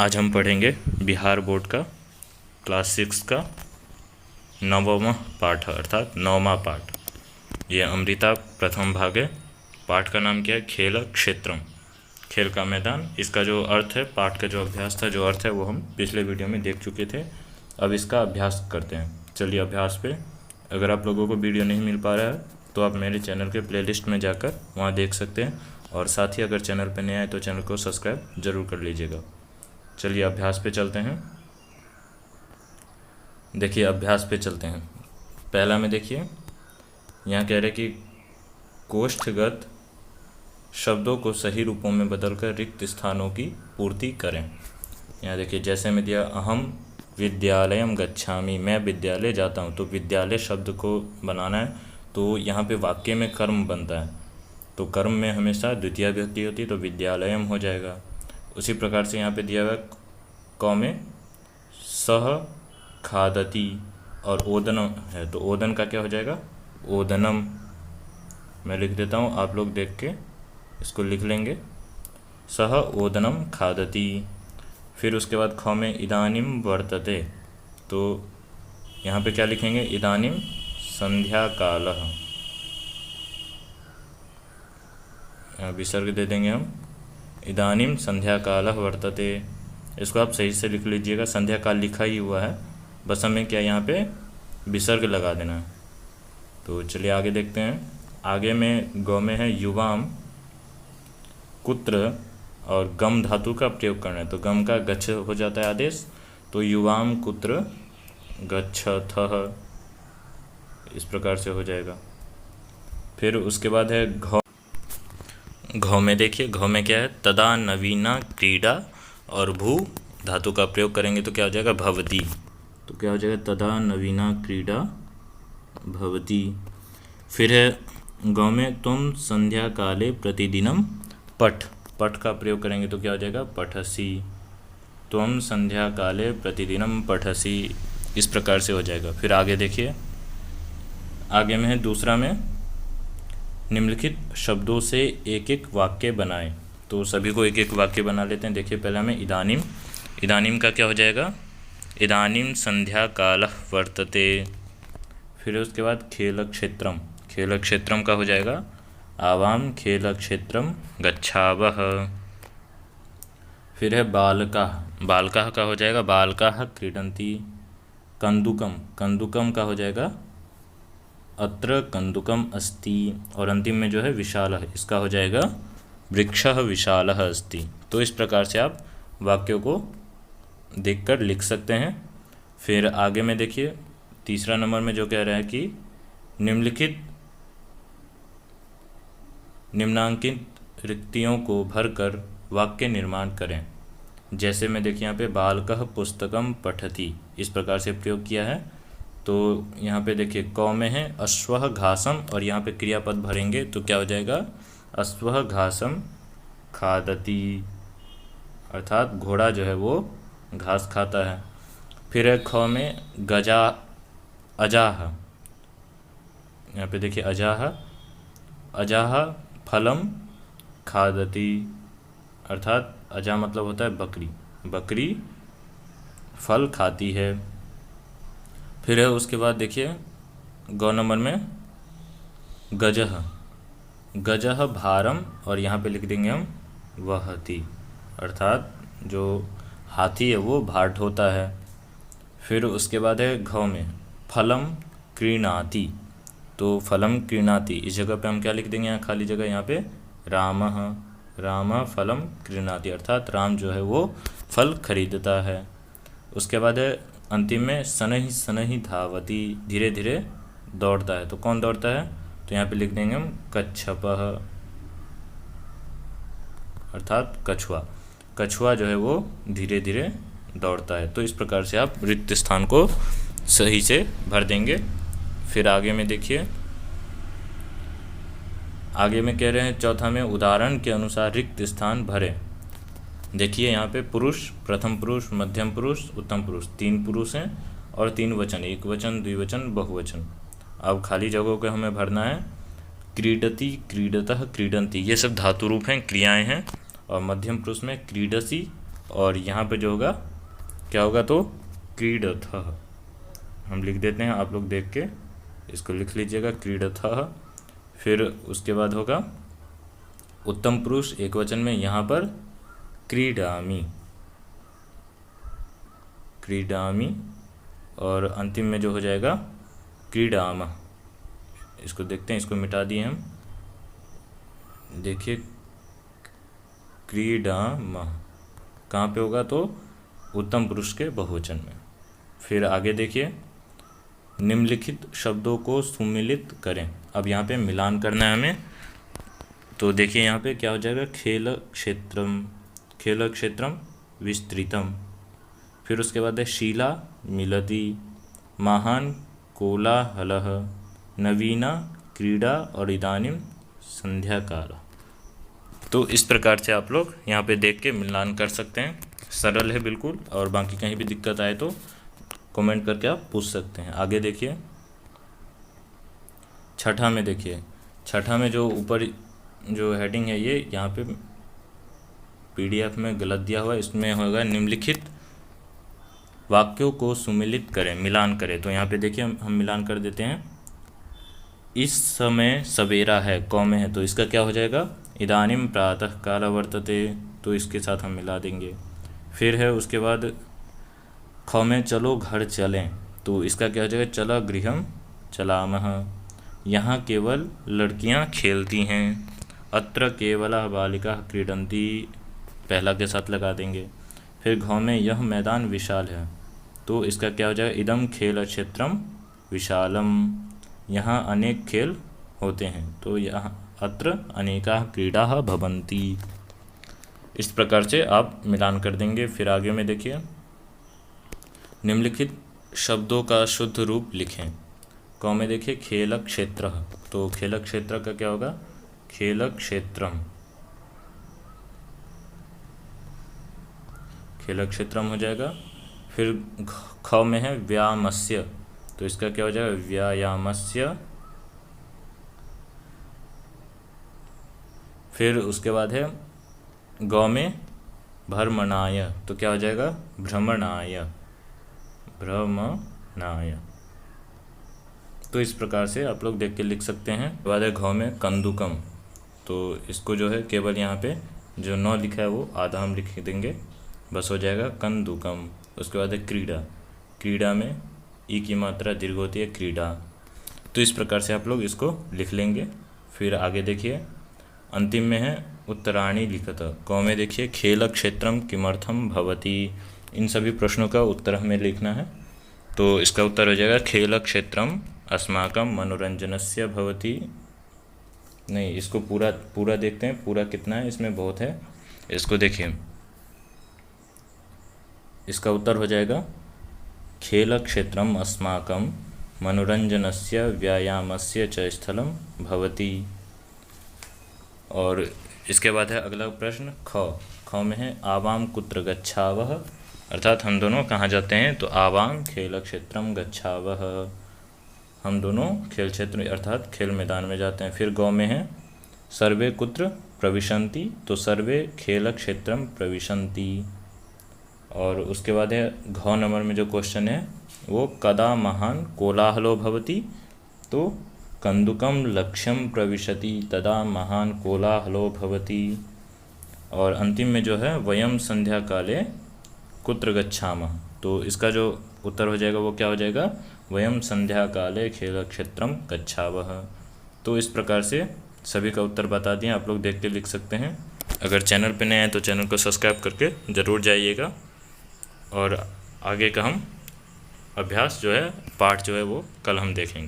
आज हम पढ़ेंगे बिहार बोर्ड का क्लास 6 का 9वां पाठ अर्थात 9वां पाठ। ये अमृता प्रथम भाग है। पाठ का नाम क्या है? खेल क्षेत्रम, खेल का मैदान। इसका जो अर्थ है, पाठ का जो अभ्यास था, जो अर्थ है वो हम पिछले वीडियो में देख चुके थे। अब इसका अभ्यास करते हैं। चलिए अभ्यास पे। अगर आप लोगों को वीडियो नहीं मिल पा रहा है तो आप मेरे चैनल के प्लेलिस्ट में जाकर वहाँ देख सकते हैं, और साथ ही अगर चैनल पर नए आए तो चैनल को सब्सक्राइब ज़रूर कर लीजिएगा। चलिए अभ्यास पे चलते हैं। देखिए अभ्यास पे चलते हैं। पहला में देखिए, यहाँ कह रहे कि कोष्ठगत शब्दों को सही रूपों में बदलकर रिक्त स्थानों की पूर्ति करें। यहाँ देखिए जैसे में दिया, अहम विद्यालयम गच्छामि, मैं विद्यालय जाता हूँ। तो विद्यालय शब्द को बनाना है तो यहाँ पे वाक्य में कर्म बनता है, तो कर्म में हमेशा द्वितीय विभक्ति होती है, तो विद्यालयम हो जाएगा। उसी प्रकार से यहाँ पे दिया हुआ क में सह खादती और ओदनम है, तो ओदन का क्या हो जाएगा? ओदनम। मैं लिख देता हूँ, आप लोग देख के इसको लिख लेंगे। सह ओदनम खादती। फिर उसके बाद ख में इदानीम वर्तते, तो यहाँ पे क्या लिखेंगे? इदानीम संध्या कालः, विसर्ग दे देंगे हम। इदानीम संध्या कालः वर्तते, इसको आप सही से लिख लीजिएगा। संध्या काल लिखा ही हुआ है, बस हमें क्या यहाँ पे विसर्ग लगा देना है। तो चलिए आगे देखते हैं। आगे में गौ में है युवाम कुत्र, और गम धातु का प्रयोग करना है, तो गम का गच्छ हो जाता है आदेश, तो युवाम कुत्र गच्छथः, इस प्रकार से हो जाएगा। फिर उसके बाद है घौ में देखिए, घौ में क्या है? तदा नवीना क्रीडा, और भू धातु का प्रयोग करेंगे तो क्या हो जाएगा? भवती। तो क्या हो जाएगा? तदा नवीना क्रीडा भवती। फिर है गौ में तुम संध्या काले प्रतिदिनम पठ, पठ का प्रयोग करेंगे तो क्या हो जाएगा? पठसी। तुम संध्या काले प्रतिदिनम पठसी, इस प्रकार से हो जाएगा। फिर आगे देखिए, आगे में है दूसरा में निम्नलिखित शब्दों से एक एक वाक्य बनाएं, तो सभी को एक एक वाक्य बना लेते हैं। देखिए पहला में इदानीम, इदानीम का क्या हो जाएगा? इदानीम संध्या कालः वर्तते। फिर उसके बाद खेल क्षेत्रम, खेल क्षेत्रम का हो जाएगा आवाम खेल क्षेत्रम गच्छावः। फिर है बालकाः, बालकाः का हो जाएगा बालकाः क्रीडन्ति। कंदुकम, कंदुकम का हो जाएगा अत्र कंदुकम अस्ति। और अंतिम में जो है विशालः, इसका हो जाएगा वृक्षः विशालः अस्ति। तो इस प्रकार से आप वाक्यों को देखकर लिख सकते हैं। फिर आगे में देखिए तीसरा नंबर में जो कह रहा है कि निम्नलिखित निम्नांकित रिक्तियों को भरकर वाक्य निर्माण करें। जैसे में देखिए यहाँ पे बालकः पुस्तकम पठति, इस प्रकार से प्रयोग किया है। तो यहाँ पे देखिए क में है अश्वः घासम, और यहाँ पे क्रियापद भरेंगे तो क्या हो जाएगा? अश्वः घासम खादति, अर्थात घोड़ा जो है वो घास खाता है। फिर है ख में गजा अजाह, यहाँ पे देखिए अजाह, अजाह फलम खादति, अर्थात अजा मतलब होता है बकरी, बकरी फल खाती है। फिर है उसके बाद देखिए गौ नंबर में गजह, गजह भारम, और यहाँ पे लिख देंगे हम वहति, अर्थात जो हाथी है वो भार ढोता है। फिर उसके बाद है घौ में फलम क्रीणाति, तो फलम क्रीणाति इस जगह पे हम क्या लिख देंगे? यहाँ खाली जगह, यहाँ पे रामः, रामः फलम क्रीणाति, अर्थात राम जो है वो फल खरीदता है। उसके बाद है अंतिम में शनैः शनैः धावति, धीरे धीरे दौड़ता है। तो कौन दौड़ता है? तो यहाँ पे लिख देंगे हम कच्छपः, अर्थात कछुआ, कछुआ जो है वो धीरे धीरे दौड़ता है। तो इस प्रकार से आप रिक्त स्थान को सही से भर देंगे। फिर आगे में देखिए, आगे में कह रहे हैं चौथा में उदाहरण के अनुसार रिक्त स्थान भरें। देखिए यहाँ पे पुरुष, प्रथम पुरुष, मध्यम पुरुष, उत्तम पुरुष, 3 पुरुष हैं और 3 वचन, एक वचन, द्विवचन, बहुवचन। अब खाली जगहों को हमें भरना है। क्रीडति, क्रीडतः, क्रीडन्ति, ये सब धातु रूप हैं, क्रियाएं हैं। और मध्यम पुरुष में क्रीडसी, और यहाँ पे जो होगा क्या होगा, तो क्रीडथः हम लिख देते हैं, आप लोग देख के इसको लिख लीजिएगा, क्रीडथः। फिर उसके बाद होगा उत्तम पुरुष एक वचन में, यहाँ पर क्रीडामि, क्रीडामि। और अंतिम में जो हो जाएगा क्रीडामः। इसको देखते हैं, इसको मिटा दिए हम, देखिए क्रीडामः कहाँ पे होगा, तो उत्तम पुरुष के बहुवचन में। फिर आगे देखिए, निम्नलिखित शब्दों को सुमिलित करें। अब यहाँ पे मिलान करना है हमें, तो देखिए यहाँ पे क्या हो जाएगा, खेल क्षेत्रम, खेल क्षेत्रम विस्तृतम। फिर उसके बाद है शीला मिलति, महान कोलाहलः, नवीना क्रीडा और इदानीम संध्याकाल। तो इस प्रकार से आप लोग यहाँ पे देख के मिलान कर सकते हैं, सरल है बिल्कुल। और बाकी कहीं भी दिक्कत आए तो कमेंट करके आप पूछ सकते हैं। आगे देखिए छठा में, देखिए छठा में जो ऊपर जो हेडिंग है ये यहाँ पे PDF में गलत दिया हुआ है, इसमें होगा निम्नलिखित वाक्यों को सुमिलित करें, मिलान करें। तो यहाँ पे देखिए हम मिलान कर देते हैं, इस समय सवेरा है, कौमे है, तो इसका क्या हो जाएगा, इदानीम प्रातः काल वर्तते, तो इसके साथ हम मिला देंगे। फिर है उसके बाद ख में चलो घर चलें, तो इसका क्या हो जाएगा, चला गृहम चलामः, यहाँ केवल लड़कियाँ खेलती हैं, अत्र केवला बालिका क्रीडन्ति, पहला के साथ लगा देंगे। फिर घ में यह मैदान विशाल है, तो इसका क्या हो जाएगा, इदम खेल क्षेत्रम विशालम, यहाँ अनेक खेल होते हैं, तो यहाँ अत्र अनेका क्रीडाः भवन्ति। इस प्रकार से आप मिलान कर देंगे। फिर आगे में देखिए, निम्नलिखित शब्दों का शुद्ध रूप लिखें। क में देखिए खेल क्षेत्र, तो खेल क्षेत्र का क्या होगा, खेल क्षेत्रम, खेल क्षेत्रम हो जाएगा। फिर ख में है व्यायामस्य, तो इसका क्या हो जाएगा, व्यायामस्य। फिर उसके बाद है ग में भ्रमणाय, तो क्या हो जाएगा, भ्रमणाय, भ्रमणाय। तो इस प्रकार से आप लोग देख के लिख सकते हैं। बाद है घ में कंदुकम, तो इसको जो है केवल यहाँ पे जो 9 लिखा है वो आधा हम लिख देंगे, बस हो जाएगा कंदुकम। उसके बाद है क्रीड़ा, क्रीड़ा में ई की मात्रा दीर्घ होती है, क्रीड़ा। तो इस प्रकार से आप लोग इसको लिख लेंगे। फिर आगे देखिए, अंतिम में है उत्तराणी लिखत। क में देखिए खेल क्षेत्रम किमर्थम भवति, इन सभी प्रश्नों का उत्तर हमें लिखना है। तो इसका उत्तर हो जाएगा खेल क्षेत्रम अस्माकं मनोरंजनस्य भवति। नहीं, इसको पूरा देखते हैं, पूरा कितना है, इसमें बहुत है। इसको देखिए, इसका उत्तर हो जाएगा खेल क्षेत्रम अस्माकं मनोरंजनस्य व्यायामस्य च स्थलम भवति। और इसके बाद है अगला प्रश्न ख में है आवाम कुत्र गच्छावः, अर्थात हम दोनों कहाँ जाते हैं, तो आवाम खेल क्षेत्रम गच्छावः, हम दोनों खेल क्षेत्र अर्थात खेल मैदान में जाते हैं। फिर गौ में है सर्वे कुत्र प्रविशन्ति, तो सर्वे खेल क्षेत्रम प्रविशन्ति। और उसके बाद है घ नंबर में जो क्वेश्चन है वो कदा महान कोलाहलो भवति, तो कंदुकम लक्ष्यम प्रविशति तदा महान कोलाहलो भवति। और अंतिम में जो है वयम संध्या काले कुत्र गच्छामः, तो इसका जो उत्तर हो जाएगा वो क्या हो जाएगा, वयम संध्या काले खेल क्षेत्रम गच्छावः। तो इस प्रकार से सभी का उत्तर बता दिए, आप लोग देख के लिख सकते हैं। अगर चैनल पे नए हैं तो चैनल को सब्सक्राइब करके ज़रूर जाइएगा। और आगे का हम अभ्यास जो है, पाठ जो है वो कल हम देखेंगे।